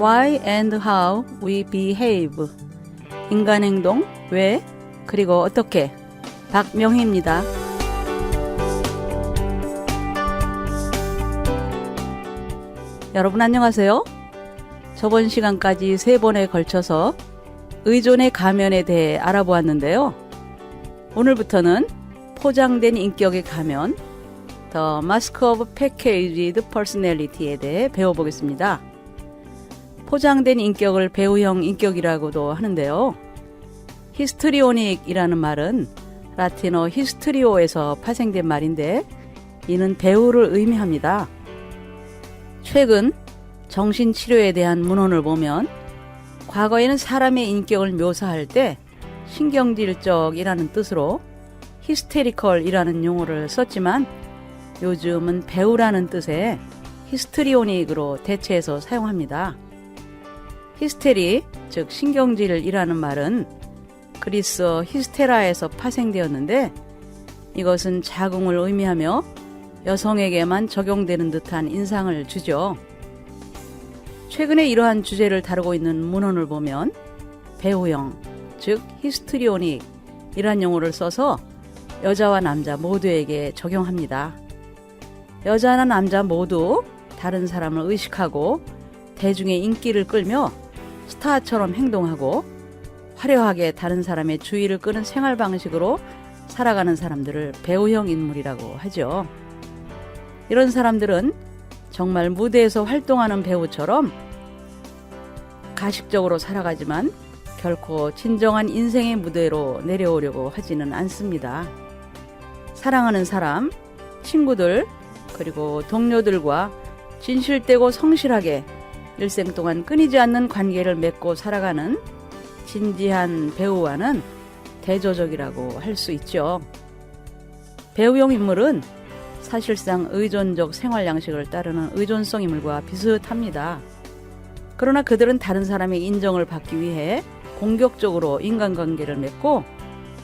Why and How We Behave. 인간 행동, 왜, 그리고 어떻게. 박명희입니다. 여러분 안녕하세요. 저번 시간까지 3번에 걸쳐서 의존의 가면에 대해 알아보았는데요. 오늘부터는 포장된 인격의 가면, The Mask of Packaged Personality에 대해 배워보겠습니다. 포장된 인격을 배우형 인격이라고도 하는데요. 히스트리오닉이라는 말은 라틴어 히스트리오에서 파생된 말인데 이는 배우를 의미합니다. 최근 정신치료에 대한 문헌을 보면 과거에는 사람의 인격을 묘사할 때 신경질적이라는 뜻으로 히스테리컬이라는 용어를 썼지만 요즘은 배우라는 뜻의 히스트리오닉으로 대체해서 사용합니다. 히스테리, 즉 신경질이라는 말은 그리스어 히스테라에서 파생되었는데 이것은 자궁을 의미하며 여성에게만 적용되는 듯한 인상을 주죠. 최근에 이러한 주제를 다루고 있는 문헌을 보면 배우형, 즉 히스트리오닉이란 용어를 써서 여자와 남자 모두에게 적용합니다. 여자나 남자 모두 다른 사람을 의식하고 대중의 인기를 끌며 스타처럼 행동하고 화려하게 다른 사람의 주의를 끄는 생활 방식으로 살아가는 사람들을 배우형 인물이라고 하죠. 이런 사람들은 정말 무대에서 활동하는 배우처럼 가식적으로 살아가지만 결코 진정한 인생의 무대로 내려오려고 하지는 않습니다. 사랑하는 사람, 친구들, 그리고 동료들과 진실되고 성실하게 일생 동안 끊이지 않는 관계를 맺고 살아가는 진지한 배우와는 대조적이라고 할 수 있죠. 배우형 인물은 사실상 의존적 생활 양식을 따르는 의존성 인물과 비슷합니다. 그러나 그들은 다른 사람의 인정을 받기 위해 공격적으로 인간관계를 맺고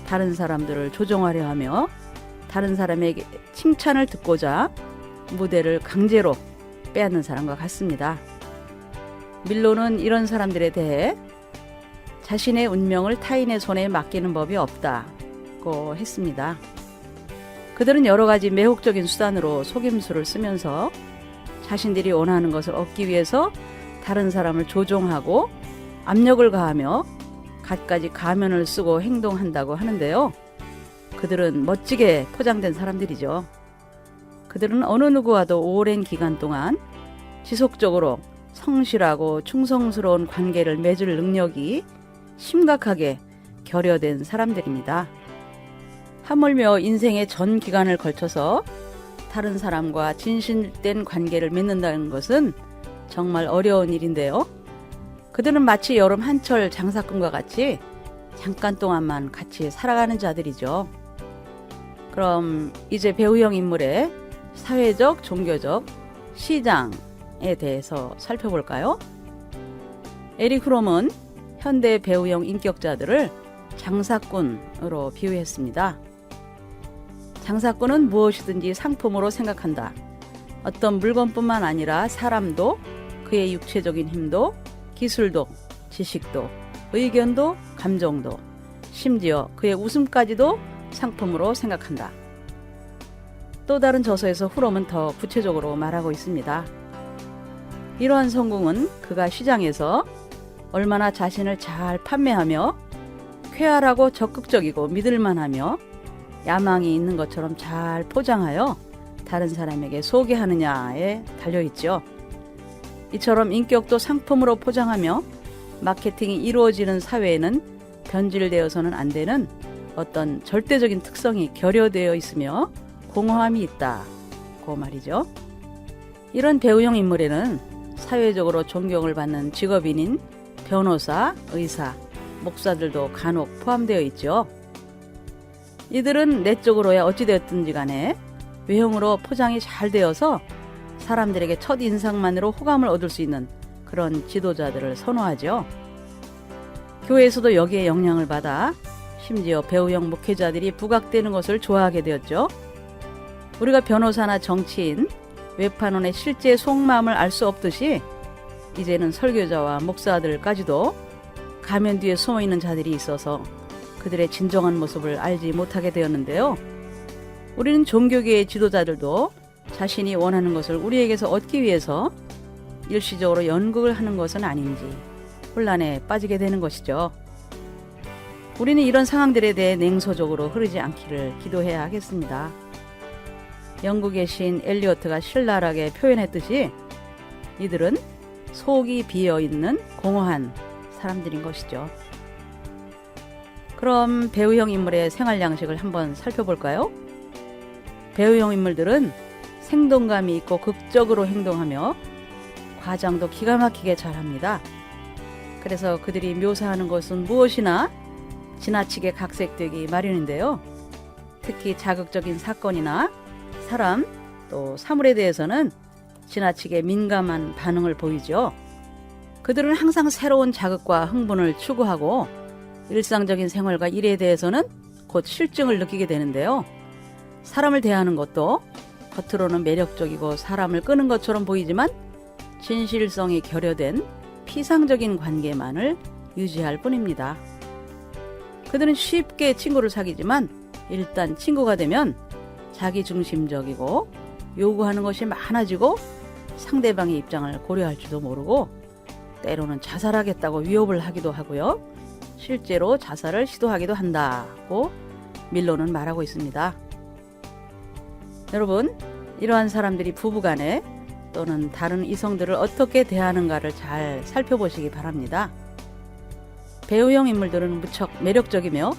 다른 사람들을 조종하려 하며 다른 사람에게 칭찬을 듣고자 무대를 강제로 빼앗는 사람과 같습니다. 밀로는 이런 사람들에 대해 자신의 운명을 타인의 손에 맡기는 법이 없다고 했습니다. 그들은 여러 가지 매혹적인 수단으로 속임수를 쓰면서 자신들이 원하는 것을 얻기 위해서 다른 사람을 조종하고 압력을 가하며 갖가지 가면을 쓰고 행동한다고 하는데요. 그들은 멋지게 포장된 사람들이죠. 그들은 어느 누구와도 오랜 기간 동안 지속적으로 성실하고 충성스러운 관계를 맺을 능력이 심각하게 결여된 사람들입니다. 하물며 인생의 전 기간을 걸쳐서 다른 사람과 진실된 관계를 맺는다는 것은 정말 어려운 일인데요. 그들은 마치 여름 한철 장사꾼과 같이 잠깐 동안만 같이 살아가는 자들이죠. 그럼 이제 배우형 인물의 사회적, 종교적, 시장에 대해서 살펴볼까요? 에릭 프롬은 현대 배우형 인격자들을 장사꾼으로 비유했습니다. 장사꾼은 무엇이든지 상품으로 생각한다. 어떤 물건뿐만 아니라 사람도, 그의 육체적인 힘도, 기술도, 지식도, 의견도, 감정도, 심지어 그의 웃음까지도 상품으로 생각한다. 또 다른 저서에서 프롬은 더 구체적으로 말하고 있습니다. 이러한 성공은 그가 시장에서 얼마나 자신을 잘 판매하며 쾌활하고 적극적이고 믿을만하며 야망이 있는 것처럼 잘 포장하여 다른 사람에게 소개하느냐에 달려있죠. 이처럼 인격도 상품으로 포장하며 마케팅이 이루어지는 사회에는 변질되어서는 안 되는 어떤 절대적인 특성이 결여되어 있으며 공허함이 있다고 말이죠. 이런 배우형 인물에는 사회적으로 존경을 받는 직업인인 변호사, 의사, 목사들도 간혹 포함되어 있죠. 이들은 내적으로야 어찌되었든지 간에 외형으로 포장이 잘 되어서 사람들에게 첫 인상만으로 호감을 얻을 수 있는 그런 지도자들을 선호하죠. 교회에서도 여기에 영향을 받아 심지어 배우형 목회자들이 부각되는 것을 좋아하게 되었죠. 우리가 변호사나 정치인, 외판원의 실제 속마음을 알 수 없듯이 이제는 설교자와 목사들까지도 가면 뒤에 숨어있는 자들이 있어서 그들의 진정한 모습을 알지 못하게 되었는데요. 우리는 종교계의 지도자들도 자신이 원하는 것을 우리에게서 얻기 위해서 일시적으로 연극을 하는 것은 아닌지 혼란에 빠지게 되는 것이죠. 우리는 이런 상황들에 대해 냉소적으로 흐르지 않기를 기도해야 하겠습니다. 영국의 시인 엘리어트가 신랄하게 표현했듯이 이들은 속이 비어있는 공허한 사람들인 것이죠. 그럼 배우형 인물의 생활 양식을 한번 살펴볼까요? 배우형 인물들은 생동감이 있고 극적으로 행동하며 과장도 기가 막히게 잘합니다. 그래서 그들이 묘사하는 것은 무엇이나 지나치게 각색되기 마련인데요. 특히 자극적인 사건이나 사람 또 사물에 대해서는 지나치게 민감한 반응을 보이죠. 그들은 항상 새로운 자극과 흥분을 추구하고 일상적인 생활과 일에 대해서는 곧 실증을 느끼게 되는데요. 사람을 대하는 것도 겉으로는 매력적이고 사람을 끄는 것처럼 보이지만 진실성이 결여된 피상적인 관계만을 유지할 뿐입니다. 그들은 쉽게 친구를 사귀지만 일단 친구가 되면 자기중심적이고 요구하는 것이 많아지고 상대방의 입장을 고려할지도 모르고 때로는 자살하겠다고 위협을 하기도 하고요. 실제로 자살을 시도하기도 한다고 밀로는 말하고 있습니다. 여러분, 이러한 사람들이 부부간에 또는 다른 이성들을 어떻게 대하는가를 잘 살펴보시기 바랍니다. 배우형 인물들은 무척 매력적이며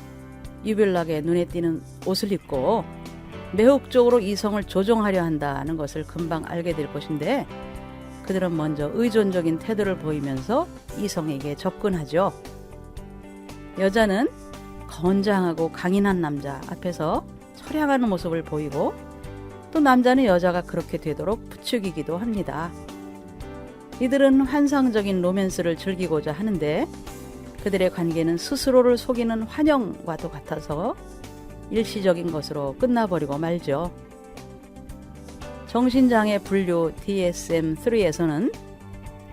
유별나게 눈에 띄는 옷을 입고 매혹적으로 이성을 조종하려 한다는 것을 금방 알게 될 것인데 그들은 먼저 의존적인 태도를 보이면서 이성에게 접근하죠. 여자는 건장하고 강인한 남자 앞에서 철양하는 모습을 보이고 또 남자는 여자가 그렇게 되도록 부추기기도 합니다. 이들은 환상적인 로맨스를 즐기고자 하는데 그들의 관계는 스스로를 속이는 환영과도 같아서 일시적인 것으로 끝나버리고 말죠. 정신장애 분류 DSM-3에서는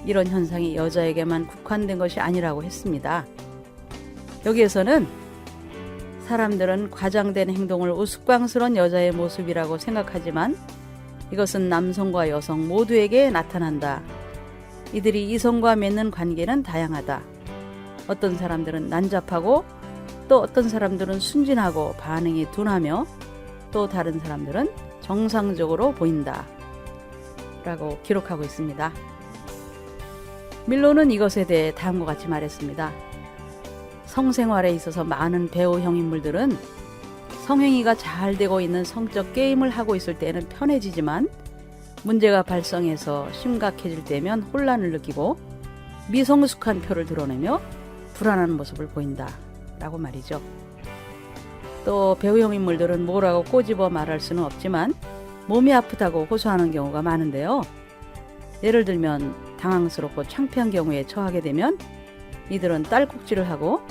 이런 현상이 여자에게만 국한된 것이 아니라고 했습니다. 여기에서는 사람들은 과장된 행동을 우스꽝스러운 여자의 모습이라고 생각하지만 이것은 남성과 여성 모두에게 나타난다. 이들이 이성과 맺는 관계는 다양하다. 어떤 사람들은 난잡하고 또 어떤 사람들은 순진하고 반응이 둔하며 또 다른 사람들은 정상적으로 보인다. 라고 기록하고 있습니다. 밀로는 이것에 대해 다음과 같이 말했습니다. 성생활에 있어서 많은 배우형 인물들은 성행위가 잘 되고 있는 성적 게임을 하고 있을 때는 편해지지만 문제가 발생해서 심각해질 때면 혼란을 느끼고 미성숙한 표를 드러내며 불안한 모습을 보인다 라고 말이죠. 또 배우형 인물들은 뭐라고 꼬집어 말할 수는 없지만 몸이 아프다고 호소하는 경우가 많은데요. 예를 들면 당황스럽고 창피한 경우에 처하게 되면 이들은 딸꾹질을 하고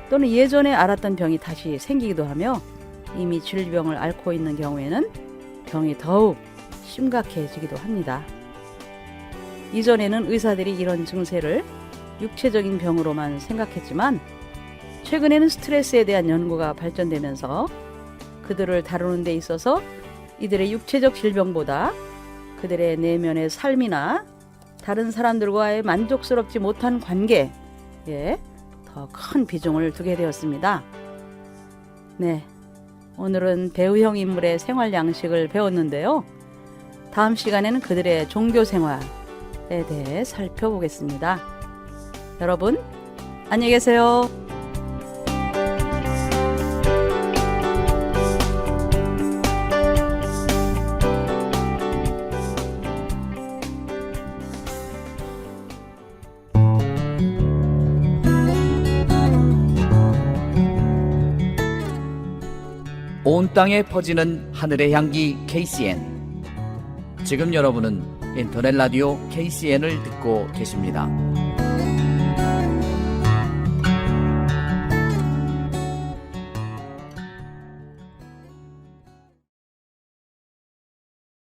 또는 예전에 앓았던 병이 다시 생기기도 하며 이미 질병을 앓고 있는 경우에는 병이 더욱 심각해지기도 합니다. 이전에는 의사들이 이런 증세를 육체적인 병으로만 생각했지만 최근에는 스트레스에 대한 연구가 발전되면서 그들을 다루는 데 있어서 이들의 육체적 질병보다 그들의 내면의 삶이나 다른 사람들과의 만족스럽지 못한 관계에 더 큰 비중을 두게 되었습니다. 네, 오늘은 배우형 인물의 생활 양식을 배웠는데요. 다음 시간에는 그들의 종교 생활에 대해 살펴보겠습니다. 여러분, 안녕히 계세요. 온 땅에 퍼지는 하늘의 향기 KCN. 지금 여러분은 인터넷 라디오 KCN을 듣고 계십니다.